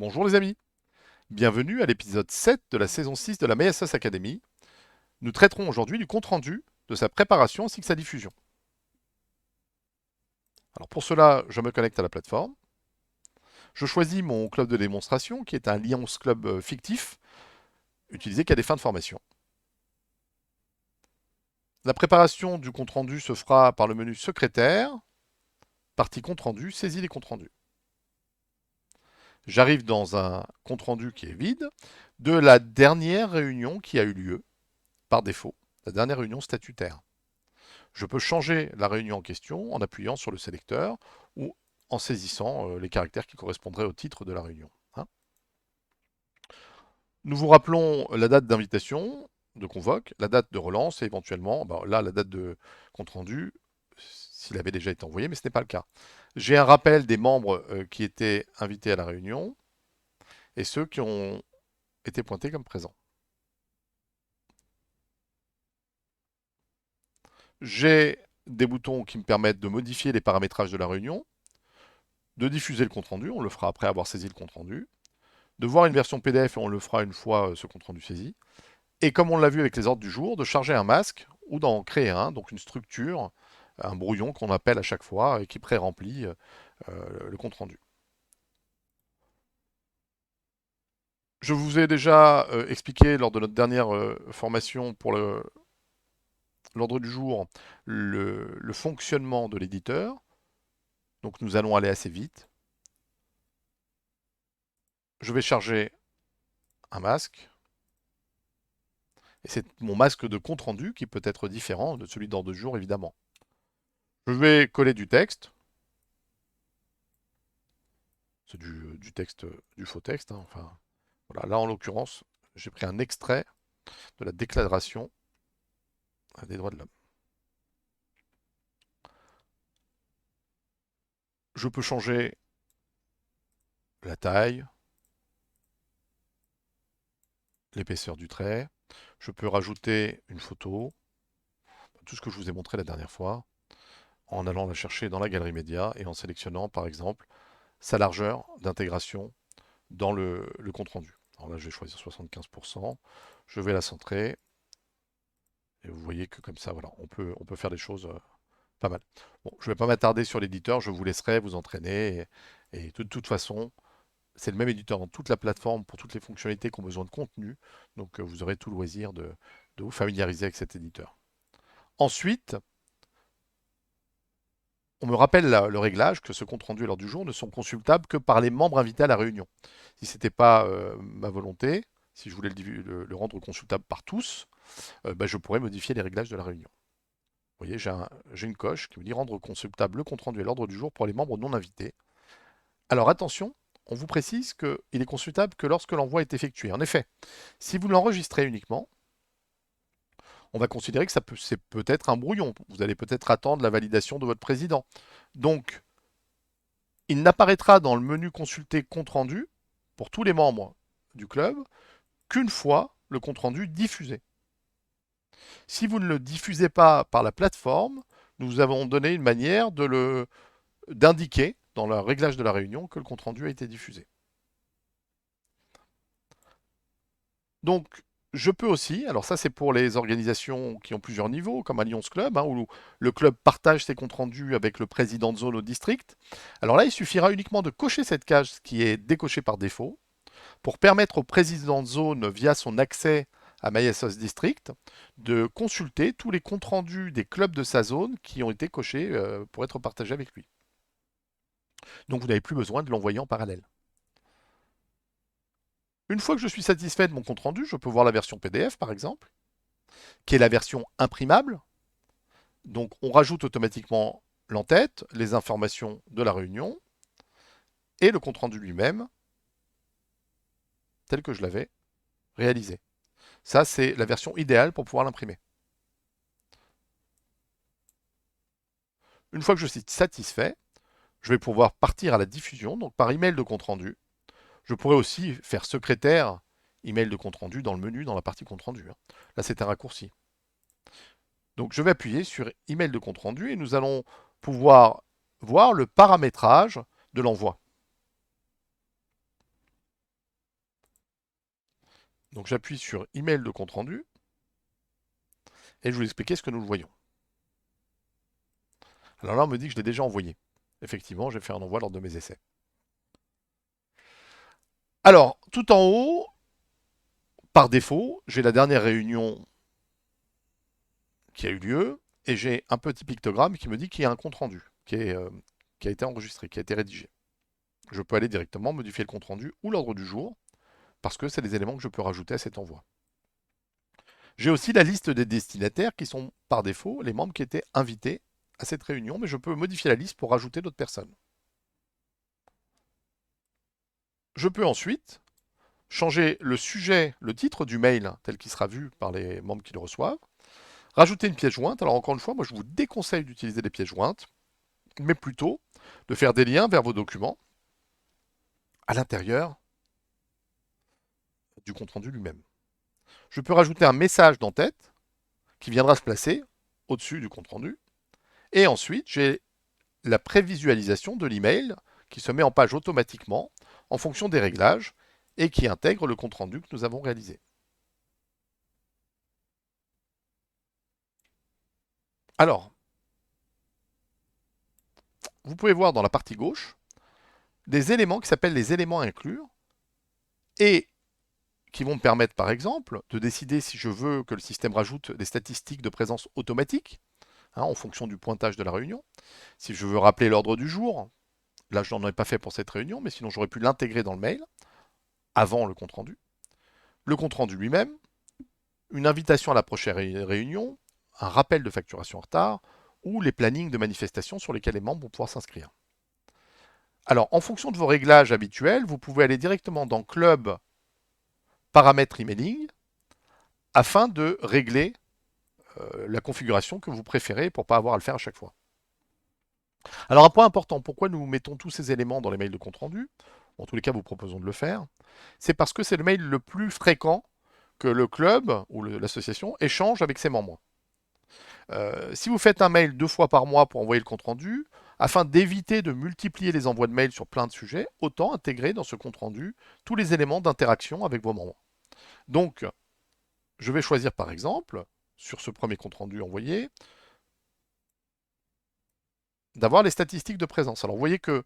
Bonjour les amis, bienvenue à l'épisode 7 de la saison 6 de la MySS Academy. Nous traiterons aujourd'hui du compte-rendu, de sa préparation ainsi que sa diffusion. Alors pour cela, je me connecte à la plateforme. Je choisis mon club de démonstration qui est un Lions Club fictif utilisé qu'à des fins de formation. La préparation du compte-rendu se fera par le menu secrétaire, partie compte-rendu, saisie des comptes rendus. J'arrive dans un compte-rendu qui est vide de la dernière réunion qui a eu lieu par défaut, la dernière réunion statutaire. Je peux changer la réunion en question en appuyant sur le sélecteur ou en saisissant les caractères qui correspondraient au titre de la réunion. Hein. Nous vous rappelons la date d'invitation, de convoque, la date de relance et éventuellement, là, la date de compte rendu, s'il avait déjà été envoyé, mais ce n'est pas le cas. J'ai un rappel des membres qui étaient invités à la réunion et ceux qui ont été pointés comme présents. J'ai des boutons qui me permettent de modifier les paramétrages de la réunion, de diffuser le compte-rendu, on le fera après avoir saisi le compte-rendu, de voir une version PDF et on le fera une fois ce compte-rendu saisi, et comme on l'a vu avec les ordres du jour, de charger un masque ou d'en créer un, donc une structure, un brouillon qu'on appelle à chaque fois et qui pré-remplit le compte-rendu. Je vous ai déjà expliqué lors de notre dernière formation pour l'ordre du jour le fonctionnement de l'éditeur. Donc nous allons aller assez vite. Je vais charger un masque. Et c'est mon masque de compte rendu qui peut être différent de celui d'ordre du jour, évidemment. Je vais coller du texte. C'est du texte, du faux texte. Hein, enfin, voilà. Là, en l'occurrence, j'ai pris un extrait de la Déclaration des droits de l'homme. Je peux changer la taille, l'épaisseur du trait. Je peux rajouter une photo, tout ce que je vous ai montré la dernière fois, en allant la chercher dans la galerie média et en sélectionnant, par exemple, sa largeur d'intégration dans le compte-rendu. Alors là, je vais choisir 75%. Je vais la centrer. Et vous voyez que comme ça, voilà, on peut faire des choses pas mal. Bon, je ne vais pas m'attarder sur l'éditeur, je vous laisserai vous entraîner. Et de toute façon, c'est le même éditeur dans toute la plateforme pour toutes les fonctionnalités qui ont besoin de contenu. Donc vous aurez tout le loisir de vous familiariser avec cet éditeur. Ensuite, on me rappelle le réglage que ce compte rendu à l'heure du jour ne sont consultables que par les membres invités à la réunion. Si ce n'était pas ma volonté, si je voulais le rendre consultable par tous, je pourrais modifier les réglages de la réunion. Vous voyez, j'ai une coche qui me dit rendre consultable le compte rendu à l'ordre du jour pour les membres non invités. Alors attention, on vous précise qu'il est consultable que lorsque l'envoi est effectué. En effet, si vous l'enregistrez uniquement, on va considérer que c'est peut-être un brouillon. Vous allez peut-être attendre la validation de votre président. Donc, il n'apparaîtra dans le menu consulter compte rendu pour tous les membres du club qu'une fois le compte rendu diffusé. Si vous ne le diffusez pas par la plateforme, nous avons donné une manière d'indiquer dans le réglage de la réunion que le compte rendu a été diffusé. Donc, je peux aussi, alors ça c'est pour les organisations qui ont plusieurs niveaux, comme Alliance Club, hein, où le club partage ses comptes rendus avec le président de zone au district. Alors là, il suffira uniquement de cocher cette case qui est décochée par défaut pour permettre au président de zone, via son accès à MySOS District, de consulter tous les comptes rendus des clubs de sa zone qui ont été cochés pour être partagés avec lui. Donc vous n'avez plus besoin de l'envoyer en parallèle. Une fois que je suis satisfait de mon compte rendu, je peux voir la version PDF par exemple, qui est la version imprimable. Donc on rajoute automatiquement l'entête, les informations de la réunion et le compte rendu lui-même tel que je l'avais réalisé. Ça, c'est la version idéale pour pouvoir l'imprimer. Une fois que je suis satisfait, je vais pouvoir partir à la diffusion, donc par email de compte rendu. Je pourrais aussi faire secrétaire email de compte rendu dans le menu, dans la partie compte rendu. Hein. Là, c'est un raccourci. Donc, je vais appuyer sur email de compte rendu et nous allons pouvoir voir le paramétrage de l'envoi. Donc j'appuie sur email de compte rendu et je vous expliquer ce que nous le voyons. Alors là, on me dit que je l'ai déjà envoyé. Effectivement, j'ai fait un envoi lors de mes essais. Alors, tout en haut, par défaut, j'ai la dernière réunion qui a eu lieu et j'ai un petit pictogramme qui me dit qu'il y a un compte rendu qui a été enregistré, qui a été rédigé. Je peux aller directement modifier le compte rendu ou l'ordre du jour parce que c'est des éléments que je peux rajouter à cet envoi. J'ai aussi la liste des destinataires qui sont par défaut les membres qui étaient invités à cette réunion, mais je peux modifier la liste pour rajouter d'autres personnes. Je peux ensuite changer le sujet, le titre du mail tel qu'il sera vu par les membres qui le reçoivent, rajouter une pièce jointe. Alors encore une fois, moi je vous déconseille d'utiliser des pièces jointes, mais plutôt de faire des liens vers vos documents à l'intérieur du compte-rendu lui-même. Je peux rajouter un message d'en-tête qui viendra se placer au-dessus du compte-rendu. Et ensuite, j'ai la prévisualisation de l'email qui se met en page automatiquement en fonction des réglages et qui intègre le compte-rendu que nous avons réalisé. Alors, vous pouvez voir dans la partie gauche des éléments qui s'appellent les éléments à inclure et qui vont me permettre, par exemple, de décider si je veux que le système rajoute des statistiques de présence automatique en fonction du pointage de la réunion. Si je veux rappeler l'ordre du jour, là je n'en ai pas fait pour cette réunion, mais sinon j'aurais pu l'intégrer dans le mail avant le compte-rendu. Le compte-rendu lui-même, une invitation à la prochaine réunion, un rappel de facturation en retard ou les plannings de manifestations sur lesquels les membres vont pouvoir s'inscrire. Alors, en fonction de vos réglages habituels, vous pouvez aller directement dans Club, Paramètres Emailing, afin de régler la configuration que vous préférez pour ne pas avoir à le faire à chaque fois. Alors, un point important, pourquoi nous mettons tous ces éléments dans les mails de compte-rendu? En tous les cas, vous proposons de le faire. C'est parce que c'est le mail le plus fréquent que le club ou l'association échange avec ses membres. Si vous faites un mail 2 fois par mois pour envoyer le compte-rendu, afin d'éviter de multiplier les envois de mails sur plein de sujets, autant intégrer dans ce compte-rendu tous les éléments d'interaction avec vos membres. Donc, je vais choisir par exemple, sur ce premier compte-rendu envoyé, d'avoir les statistiques de présence. Alors, vous voyez que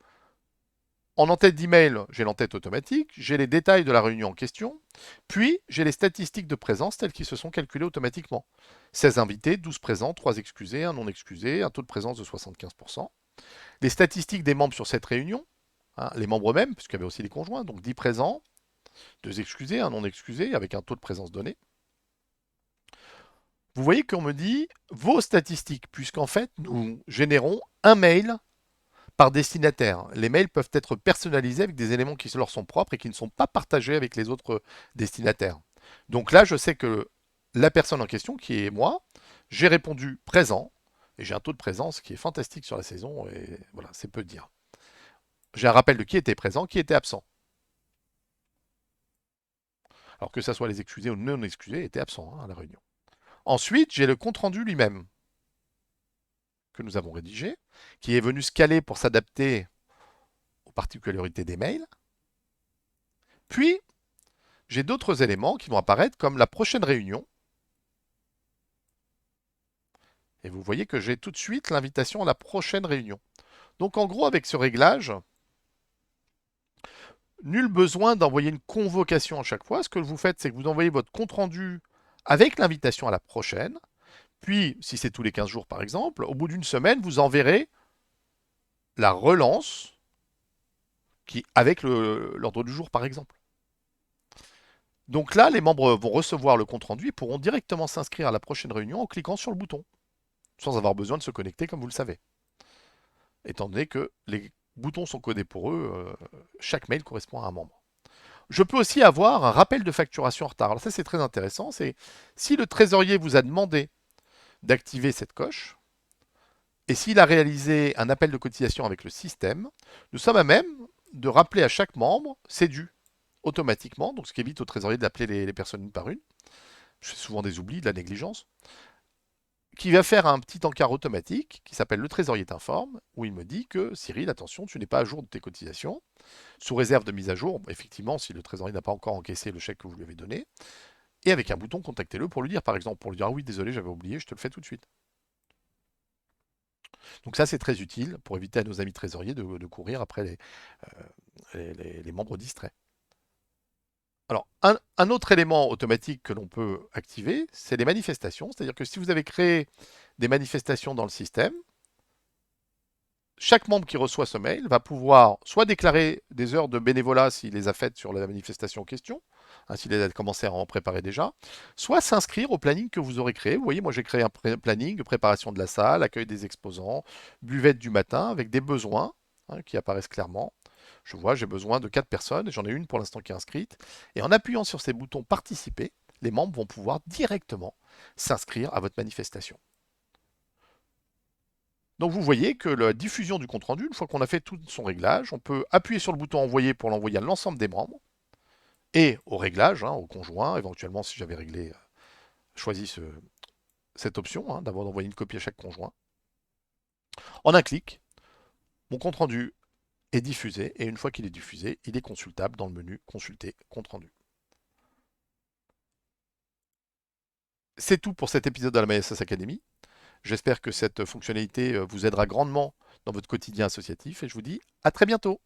en en-tête d'email, j'ai l'en-tête automatique, j'ai les détails de la réunion en question, puis j'ai les statistiques de présence telles qu'ils se sont calculées automatiquement. 16 invités, 12 présents, 3 excusés, 1 non excusé, un taux de présence de 75%. Les statistiques des membres sur cette réunion, les membres eux-mêmes, puisqu'il y avait aussi les conjoints, donc 10 présents, 2 excusés, 1 non excusé, avec un taux de présence donné. Vous voyez qu'on me dit vos statistiques, puisqu'en fait, nous générons un mail par destinataire. Les mails peuvent être personnalisés avec des éléments qui leur sont propres et qui ne sont pas partagés avec les autres destinataires. Donc là, je sais que la personne en question, qui est moi, j'ai répondu présent, et j'ai un taux de présence qui est fantastique sur la saison, et voilà, c'est peu dire. J'ai un rappel de qui était présent, qui était absent. Alors que ça soit les excusés ou non excusés, étaient absents à la réunion. Ensuite, j'ai le compte-rendu lui-même, que nous avons rédigé, qui est venu se caler pour s'adapter aux particularités des mails. Puis, j'ai d'autres éléments qui vont apparaître comme la prochaine réunion. Et vous voyez que j'ai tout de suite l'invitation à la prochaine réunion. Donc en gros, avec ce réglage, nul besoin d'envoyer une convocation à chaque fois. Ce que vous faites, c'est que vous envoyez votre compte-rendu avec l'invitation à la prochaine. Puis, si c'est tous les 15 jours par exemple, au bout d'une semaine, vous enverrez la relance avec l'ordre du jour par exemple. Donc là, les membres vont recevoir le compte-rendu et pourront directement s'inscrire à la prochaine réunion en cliquant sur le bouton, sans avoir besoin de se connecter comme vous le savez. Étant donné que les boutons sont codés pour eux, chaque mail correspond à un membre. Je peux aussi avoir un rappel de facturation en retard. Alors ça c'est très intéressant, c'est si le trésorier vous a demandé d'activer cette coche, et s'il a réalisé un appel de cotisation avec le système, nous sommes à même de rappeler à chaque membre, c'est dû automatiquement, donc ce qui évite au trésorier d'appeler les personnes une par une. Je fais souvent des oublis, de la négligence, qui va faire un petit encart automatique qui s'appelle le trésorier t'informe, où il me dit que Cyril, attention, tu n'es pas à jour de tes cotisations, sous réserve de mise à jour, effectivement, si le trésorier n'a pas encore encaissé le chèque que vous lui avez donné, et avec un bouton contactez-le pour lui dire, par exemple, pour lui dire ah oui, désolé, j'avais oublié, je te le fais tout de suite. Donc ça, c'est très utile pour éviter à nos amis trésoriers de courir après les membres distraits. Alors, un autre élément automatique que l'on peut activer, c'est les manifestations. C'est-à-dire que si vous avez créé des manifestations dans le système, chaque membre qui reçoit ce mail va pouvoir soit déclarer des heures de bénévolat s'il les a faites sur la manifestation en question, hein, s'il a commencé à en préparer déjà, soit s'inscrire au planning que vous aurez créé. Vous voyez, moi j'ai créé un planning de préparation de la salle, accueil des exposants, buvette du matin, avec des besoins hein, qui apparaissent clairement. Je vois, j'ai besoin de 4 personnes, et j'en ai une pour l'instant qui est inscrite. Et en appuyant sur ces boutons participer, les membres vont pouvoir directement s'inscrire à votre manifestation. Donc vous voyez que la diffusion du compte-rendu, une fois qu'on a fait tout son réglage, on peut appuyer sur le bouton envoyer pour l'envoyer à l'ensemble des membres et au réglage, hein, au conjoint, éventuellement si j'avais choisi cette option, hein, d'avoir d'envoyer une copie à chaque conjoint. En un clic, mon compte-rendu est diffusé et une fois qu'il est diffusé, il est consultable dans le menu consulter compte-rendu. C'est tout pour cet épisode de la MySS Academy. J'espère que cette fonctionnalité vous aidera grandement dans votre quotidien associatif et je vous dis à très bientôt.